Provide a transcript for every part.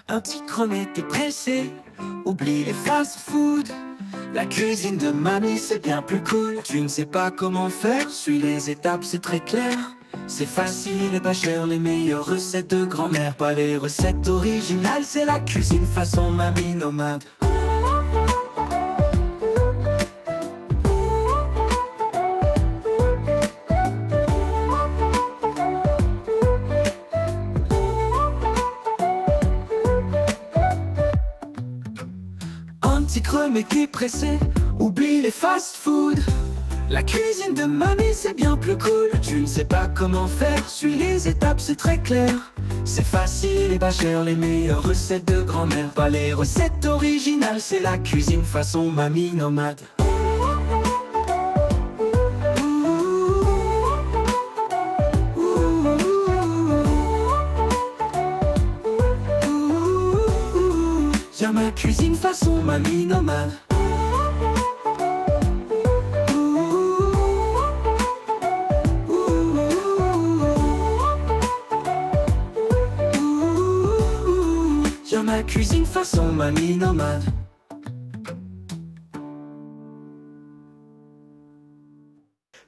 Un petit crevette t'es pressé, oublie les fast-food. La cuisine de mamie c'est bien plus cool. Tu ne sais pas comment faire, suis les étapes c'est très clair. C'est facile et pas cher, les meilleures recettes de grand-mère. Pas les recettes originales, c'est la cuisine façon mamie nomade. Un petit creux mais qui est pressé, oublie les fast-food. La cuisine de mamie c'est bien plus cool. Tu ne sais pas comment faire, suis les étapes c'est très clair. C'est facile et pas cher, les meilleures recettes de grand-mère. Pas les recettes originales, c'est la cuisine façon mamie nomade. J'ai ma cuisine façon mamie nomade. J'ai ma cuisine façon mamie nomade.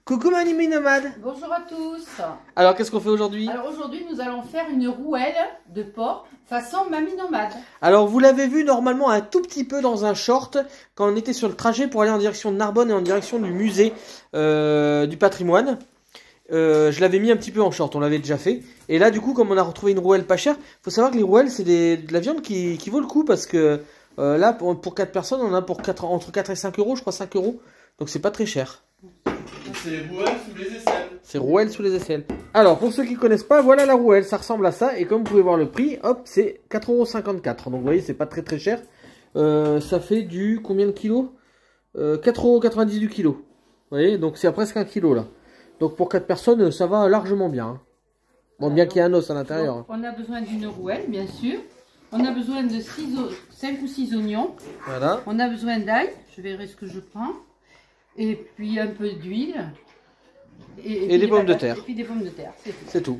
Coucou Mamie Nomade. Bonjour à tous. Alors qu'est-ce qu'on fait aujourd'hui? Alors aujourd'hui nous allons faire une rouelle de porc façon Mamie Nomade. Alors vous l'avez vu normalement un tout petit peu dans un short quand on était sur le trajet pour aller en direction de Narbonne et en direction du musée du patrimoine. Je l'avais mis un petit peu en short, on l'avait déjà fait. Et là du coup comme on a retrouvé une rouelle pas chère, faut savoir que les rouelles c'est de la viande qui vaut le coup parce que là pour 4 personnes on en a pour entre 4 et 5 euros, je crois 5 euros. Donc c'est pas très cher. C'est rouelle sous les aisselles. C'est rouelle sous les aisselles. Alors pour ceux qui connaissent pas, voilà la rouelle, ça ressemble à ça. Et comme vous pouvez voir le prix, hop, c'est 4,54 €. Donc vous voyez, c'est pas très cher. Ça fait du combien de kilos 4,90 € du kilo. Vous voyez, donc c'est à presque 1 kilo là. Donc pour 4 personnes, ça va largement bien. Hein. Bon, bien qu'il y ait un os à l'intérieur. On a besoin d'une rouelle, bien sûr. On a besoin de 5 ou 6 oignons. Voilà. On a besoin d'ail. Je verrai ce que je prends. Et puis un peu d'huile. Et des pommes de terre. Et puis des pommes de terre, c'est tout.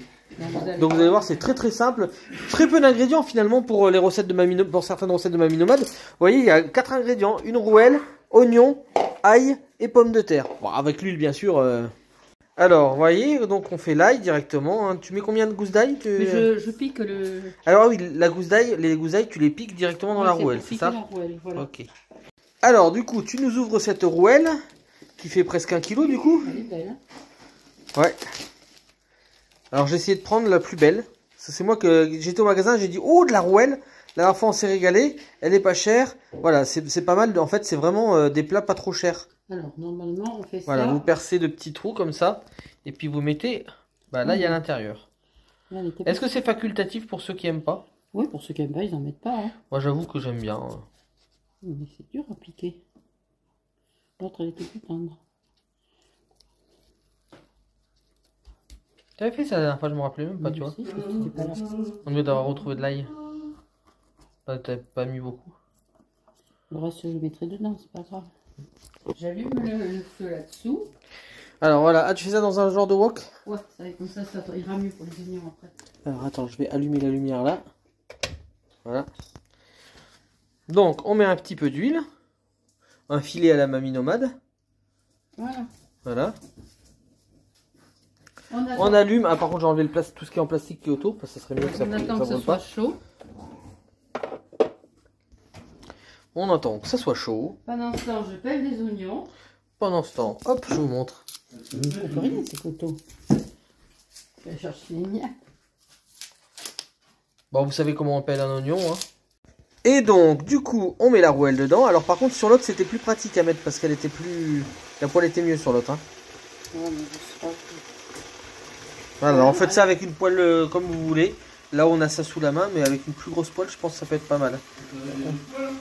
Donc vous allez voir, c'est très simple. Très peu d'ingrédients finalement pour les recettes de Mamie, pour certaines recettes de Mamie Nomade. Vous voyez, il y a 4 ingrédients. Une rouelle, oignon, ail et pommes de terre. Bon, avec l'huile bien sûr. Alors, vous voyez, donc on fait l'ail directement. Hein. Tu mets combien de gousses d'ail je pique le... Alors oui, la gousse d'ail, les gousses d'ail, tu les piques directement dans la rouelle, c'est ça? Voilà. Ok. Alors, du coup, tu nous ouvres cette rouelle qui fait presque 1 kilo du coup. Elle est belle. Ouais. Alors j'ai essayé de prendre la plus belle. C'est moi que j'étais au magasin, j'ai dit oh de la rouelle. La dernière fois on s'est régalé. Elle est pas chère. Voilà, c'est pas mal. En fait c'est vraiment des plats pas trop chers. Alors normalement on fait ça. Voilà, vous percez de petits trous comme ça. Et puis vous mettez. Bah là il y a l'intérieur. Est-ce que c'est facultatif pour ceux qui aiment pas? Oui, pour ceux qui aiment pas, ils en mettent pas. Hein. Moi j'avoue que j'aime bien. Mais c'est dur à piquer. L'autre elle était plus tendre. T'avais fait ça la dernière fois, je me rappelais même pas, tu vois. Au lieu d'avoir retrouvé de l'ail. T'avais pas mis beaucoup. Le reste, je le mettrai dedans, c'est pas grave. J'allume le feu là-dessous. Alors voilà, ah, tu fais ça dans un genre de wok? Ouais, ça va être comme ça ira mieux pour les oignons après. Alors attends, je vais allumer la lumière là. Voilà. Donc, on met un petit peu d'huile. Un filet à la Mamie Nomade. Voilà. Voilà. On allume. Ah, par contre, j'ai enlevé tout ce qui est en plastique qui est autour, parce que ça serait mieux que ça On attend que ça vole soit pas. chaud. On attend que ça soit chaud. Pendant ce temps, je pèle des oignons. Pendant ce temps, hop, je vous montre. On peut rien, ces coteaux. Je vais chercher les miens. Bon, vous savez comment on pèle un oignon, hein. Et donc, du coup, on met la rouelle dedans. Alors, par contre, sur l'autre, c'était plus pratique à mettre parce qu'elle était plus... La poêle était mieux sur l'autre, hein. Ouais, mais je sais pas. Voilà, on fait ça avec une poêle comme vous voulez. Là, on a ça sous la main, mais avec une plus grosse poêle, je pense que ça peut être pas mal.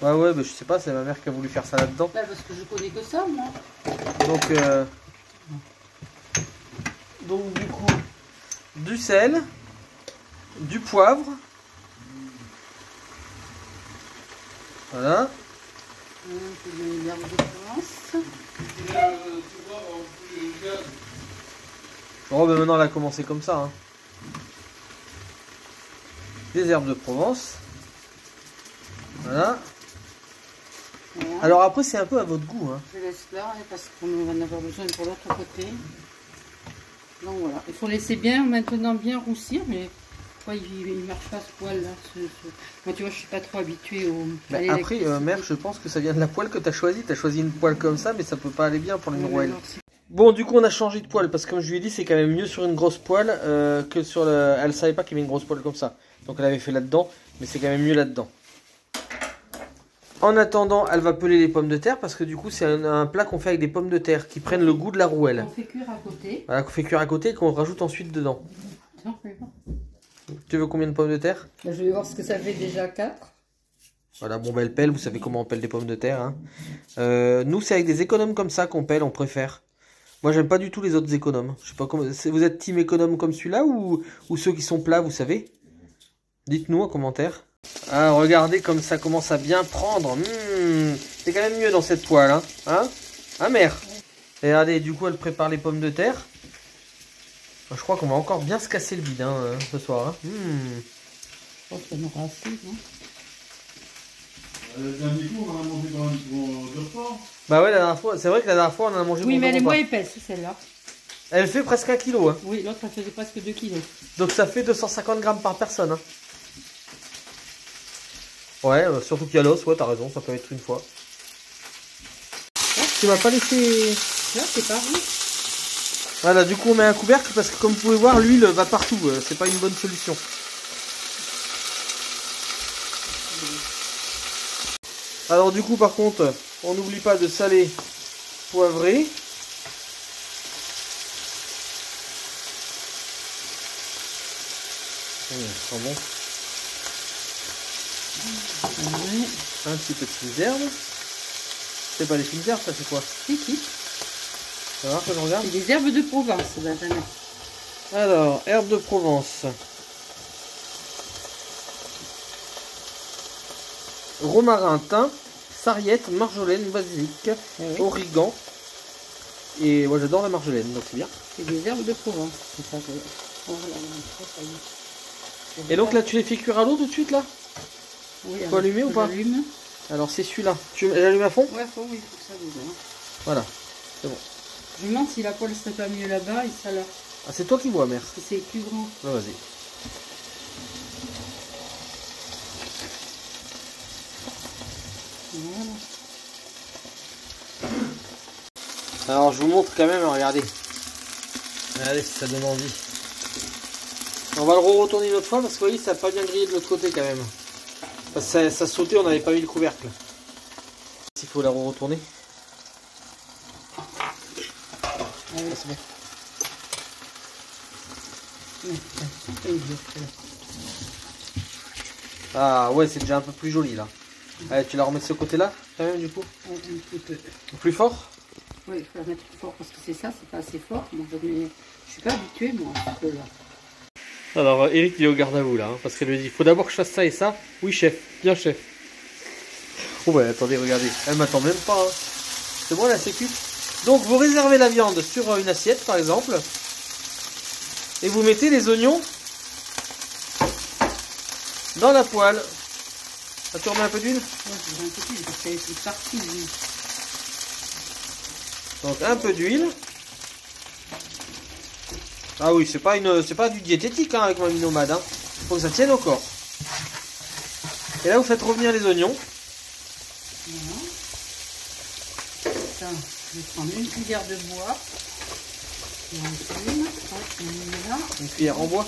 Ouais, mais je sais pas, c'est ma mère qui a voulu faire ça là-dedans. Bah, parce que je connais que ça, moi. Donc, du coup, du sel, du poivre. Voilà. Un peu de l'herbe de Provence. Bon, ben maintenant, elle a commencé comme ça. Hein. Des herbes de Provence. Voilà. Voilà. Alors après, c'est un peu à votre goût. Hein. Je laisse là parce qu'on va en avoir besoin pour l'autre côté. Donc voilà, il faut laisser bien maintenant bien roussir, mais ouais, il marche pas ce poil là. Moi tu vois, je suis pas trop habituée au. Bah, après, mère, je pense que ça vient de la poêle que tu as choisie. Tu as choisi une poêle comme ça, mais ça peut pas aller bien pour une rouelle. Bon, du coup, on a changé de poêle parce que comme je lui ai dit, c'est quand même mieux sur une grosse poêle que sur le. Elle savait pas qu'il y avait une grosse poêle comme ça, donc elle avait fait là-dedans, mais c'est quand même mieux là-dedans. En attendant, elle va peler les pommes de terre parce que du coup, c'est un plat qu'on fait avec des pommes de terre qui prennent le goût de la rouelle. On fait cuire à côté. Voilà, qu'on fait cuire à côté et qu'on rajoute ensuite dedans. Tiens, je vais voir. Tu veux combien de pommes de terre? Je vais voir ce que ça fait déjà 4. Voilà, bon, bah, elle pèle, vous savez comment on pèle des pommes de terre. Hein. Nous, c'est avec des économes comme ça qu'on pèle, on préfère. Moi, j'aime pas du tout les autres économes. Je sais pas comment. Vous êtes team économe comme celui-là ou ceux qui sont plats, vous savez? Dites-nous en commentaire. Ah, regardez comme ça commence à bien prendre. C'est quand même mieux dans cette poêle, hein, hein, mère? Et regardez, du coup, elle prépare les pommes de terre. Je crois qu'on va encore bien se casser le bide ce soir. Hein. Je pense qu'on aura assez, non? Le dernier coup, on en a mangé quand même pour 2 repas. Bah ouais, la dernière fois, c'est vrai que la dernière fois, on en a mangé Oui, pour mais elle est 2 repas. moins épaisse, celle-là. Elle fait presque 1 kg. Hein. Oui, l'autre, elle faisait presque 2 kilos. Donc ça fait 250 grammes par personne. Hein. Ouais, surtout qu'il y a l'os, ouais, t'as raison, ça peut être une fois. Tu m'as pas laissé... Là, c'est pas vrai. Voilà, du coup on met un couvercle parce que comme vous pouvez voir, l'huile va partout. C'est pas une bonne solution. Alors du coup par contre, on n'oublie pas de saler, poivrer. Ça sent bon. Un petit peu de fines d'herbe. C'est pas des fines d'herbe, ça c'est quoi? Si. Ça va, que je regarde? C'est des herbes de Provence, Benjamin. Alors, herbes de Provence. Romarin, thym, sarriette, marjolaine, basilic, origan. Et moi j'adore la marjolaine, donc c'est bien. C'est des herbes de Provence. Et donc là tu les fais cuire à l'eau tout de suite là? Oui, faut allumer ou pas? J'allume. Alors c'est celui-là. Tu l'allumes à fond? Ouais, faut, oui, faut que ça dedans. Voilà, c'est bon. Je me demande si la poêle serait pas mieux là-bas et ça là. Ah, c'est toi qui vois, mère. Parce que c'est plus grand. Bah, vas-y. Voilà. Alors je vous montre quand même, regardez. Regardez si ça donne envie. On va le retourner une autre fois parce que vous voyez ça n'a pas bien grillé de l'autre côté quand même. Parce que ça sautait, on n'avait pas mis le couvercle. Il faut la retourner. Allez, c'est bon. Ah ouais, c'est déjà un peu plus joli là. Allez, tu la remets de ce côté là quand même du coup. Un petit peu. Plus fort? Oui, il faut la mettre plus fort parce que c'est ça, c'est pas assez fort. Moi, je suis pas habituée moi à ce là. Alors Eric il est au garde à vous là, parce qu'elle lui dit il faut d'abord que je fasse ça et ça. Oui chef, bien chef. Oh ouais, attendez, regardez, elle m'attend même pas. Hein. C'est bon là, c'est cuit. Donc vous réservez la viande sur une assiette par exemple. Et vous mettez les oignons dans la poêle. Ça te remet un peu d'huile? Ouais, je un peu plus parce que c'est parti. Donc un peu d'huile. Ah oui, c'est pas du diététique hein, avec Mamie Nomade. Hein. Faut que ça tienne au corps. Et là vous faites revenir les oignons. Voilà. Ça, je vais prendre une cuillère de bois. Une cuillère en bois.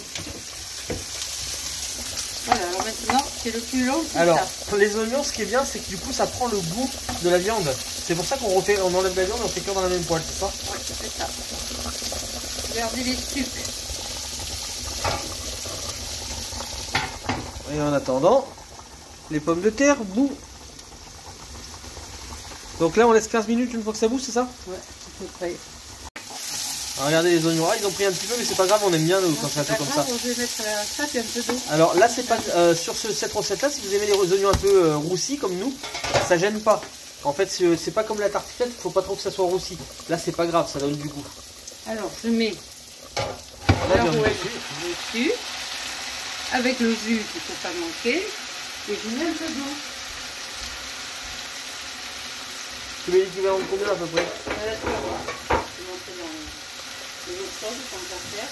Voilà, alors maintenant c'est le plus long. Alors les oignons, ce qui est bien, c'est que du coup ça prend le goût de la viande. C'est pour ça qu'on enlève la viande et on fait cuire dans la même poêle, c'est ça? Oui, c'est ça. Regardez les sucres. Et en attendant, les pommes de terre bouent. Donc là on laisse 15 minutes une fois que ça bout, c'est ça? Ouais, à peu près. Alors, regardez les oignons, ils ont pris un petit peu mais c'est pas grave, on aime bien nous quand c'est un peu comme ça. Je vais mettre ça puis un peu d'eau. Alors là c'est pas sur cette recette là, si vous aimez les oignons un peu roussis comme nous, ça gêne pas. En fait c'est pas comme la tartiflette, il faut pas trop que ça soit roussi. Là c'est pas grave, ça donne du goût. Alors je mets La la viande rouelle dessus. dessus, avec le jus qu'il ne faut pas manquer, et je mets un peu d'eau. Tu mets l'équivalent de combien à peu près? Tu vas voir. Je vais montrer dans les autres choses qu'on va faire.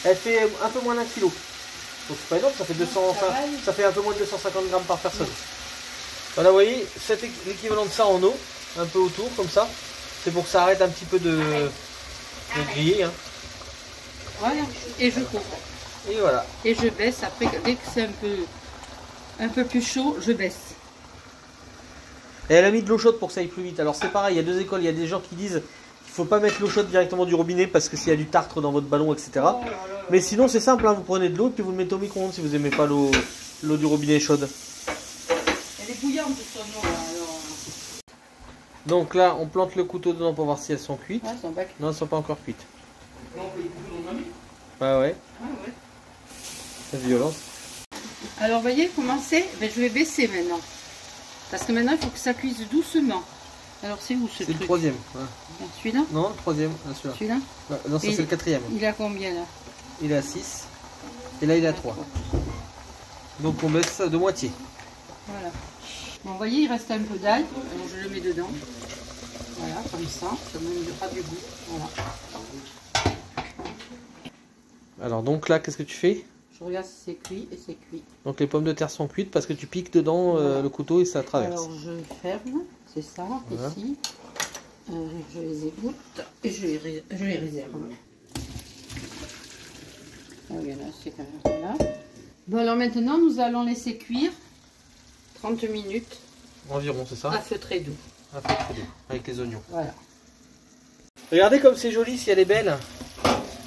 Elle fait un peu moins d'1 kilo. Donc c'est pas énorme, ça fait 200, ça fait un peu moins de 250 grammes par personne. Voilà, vous voyez, c'est l'équivalent de ça en eau, un peu autour, comme ça. C'est pour que ça arrête un petit peu de griller. Hein. Voilà, et je couvre. Et voilà. Et je baisse après, dès que c'est un peu plus chaud, je baisse. Et elle a mis de l'eau chaude pour que ça aille plus vite. Alors c'est pareil, il y a deux écoles, il y a des gens qui disent qu'il faut pas mettre l'eau chaude directement du robinet parce que s'il y a du tartre dans votre ballon, etc. Mais sinon c'est simple, hein, vous prenez de l'eau et puis vous le mettez au micro-ondes si vous n'aimez pas l'eau du robinet chaude. Elle est bouillante son eau là, alors. Donc là on plante le couteau dedans pour voir si elles sont cuites. Ah, elles sont pas... Non, elles sont pas encore cuites. Non, on peut les couper dans un lit. Ah ouais, Ah, ouais. c'est violent. Alors, voyez comment c'est? Ben, je vais baisser maintenant. Parce que maintenant, il faut que ça cuise doucement. Alors, c'est où ce C'est truc? le troisième. Ouais. Celui-là? Non, le troisième, celui-là. Celui-là? Non, ça Et c'est le quatrième. Il a combien là? Il est à 6. Et là il est à 3. Donc on baisse ça de moitié. Voilà. Bon, vous voyez, il reste un peu d'ail. Alors, je le mets dedans. Voilà, comme ça me donnera du goût. Voilà. Alors donc là, qu'est-ce que tu fais? Je regarde si c'est cuit et c'est cuit. Donc les pommes de terre sont cuites parce que tu piques dedans le couteau et ça traverse. Alors, je ferme. C'est ça, Voilà. ici. Je les égoutte et je les réserve. Ah oui, là, c'est quand même là. Bon, alors maintenant, nous allons laisser cuire 30 minutes Environ, c'est ça? à feu très doux. À peu près, avec les oignons. Voilà. Regardez comme c'est joli, si elle est belle.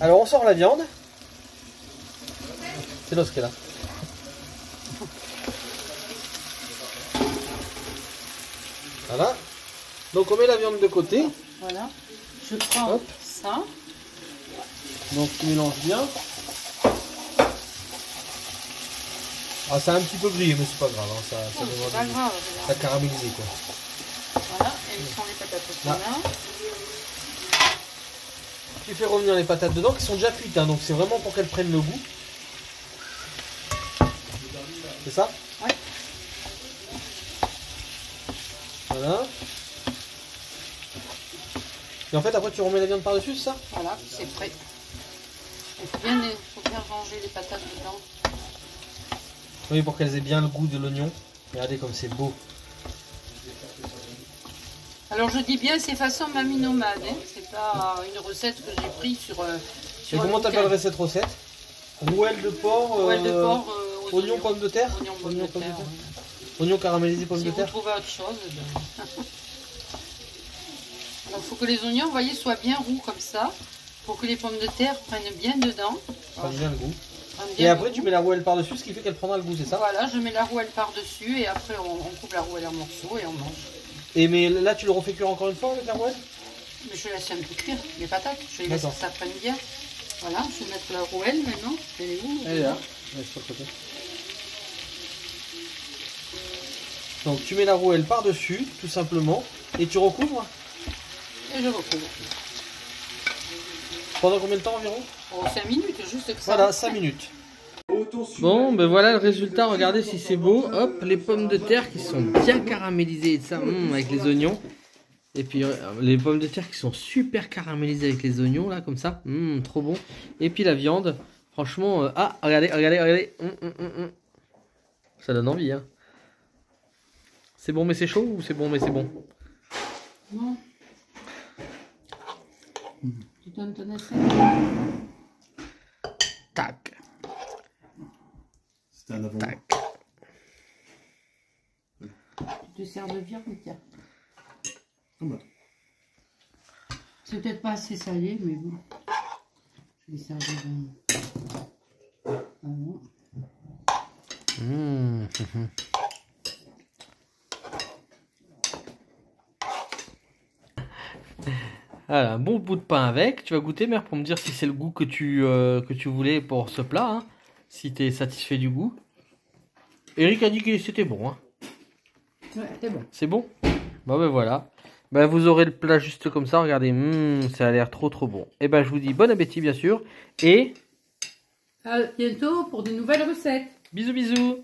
Alors on sort la viande. C'est l'os qu'elle a. Voilà. Donc on met la viande de côté. Voilà. Je prends Hop. ça. Donc tu mélanges bien. Ah, ça a un petit peu grillé, mais c'est pas grave. Hein. Ça C'est pas demande grave. à caraméliser quoi. Voilà. Et ils sont les patates aussi Là. là. Tu fais revenir les patates dedans qui sont déjà cuites, hein, donc c'est vraiment pour qu'elles prennent le goût. C'est ça? Ouais. Voilà. Et en fait après tu remets la viande par-dessus, c'est ça? Voilà, c'est prêt. Il faut bien ranger les patates dedans. Oui, pour qu'elles aient bien le goût de l'oignon. Regardez comme c'est beau. Alors je dis bien, c'est façon mamie nomade. Hein. C'est pas une recette que j'ai prise sur. Et comment t'appellerais cette recette? Rouelle de porc, Rouelle de porc, oignon, pommes de terre. Oignon, pommes de terre. Oignon caramélisé, pommes Si de vous terre. trouvez autre chose. Ben... Alors il faut que les oignons, vous voyez, soient bien roux comme ça, pour que les pommes de terre prennent bien dedans. Ça prend bien le goût. Prennent Et bien après le tu goût. mets la rouelle par-dessus, ce qui fait qu'elle prendra le goût, c'est ça? Voilà, je mets la rouelle par-dessus et après on coupe la rouelle en morceaux et on mange. Et mais là tu le refais cuire encore une fois avec la rouelle? Mais je laisse un peu cuire les patates, je les laisse que ça prenne bien. Voilà, je vais mettre la rouelle maintenant. Elle est où? Elle est là. Ouais, sur le côté. Donc tu mets la rouelle par-dessus, tout simplement, et tu recouvres. Et je recouvre. Pendant combien de temps environ? Oh, 5 minutes, juste que ça. Voilà, 5 minutes. Bon, ben voilà le résultat, regardez si c'est beau. Hop, les pommes de terre qui sont bien caramélisées, ça, avec les oignons. Et puis les pommes de terre qui sont super caramélisées avec les oignons, là, comme ça. Trop bon. Et puis la viande, franchement, ah, regardez. Ça donne envie, hein. C'est bon mais c'est chaud ou c'est bon mais c'est bon? Non. Tu donnes ton essai. Tac, C'était un avant. tac. Tu te sers de viande, tiens. Ah bah. C'est peut-être pas assez salé, mais bon. Je vais servir de... Ah bon. Voilà, un bon bout de pain avec. Tu vas goûter, mère, pour me dire si c'est le goût que tu voulais pour ce plat. Hein. Si tu es satisfait du goût. Eric a dit que c'était bon. Hein. Ouais, c'est bon. C'est bon? Bah ben voilà. Bah vous aurez le plat juste comme ça. Regardez, ça a l'air trop bon. Et ben je vous dis bon appétit bien sûr. Et À bientôt pour de nouvelles recettes. bisous bisous.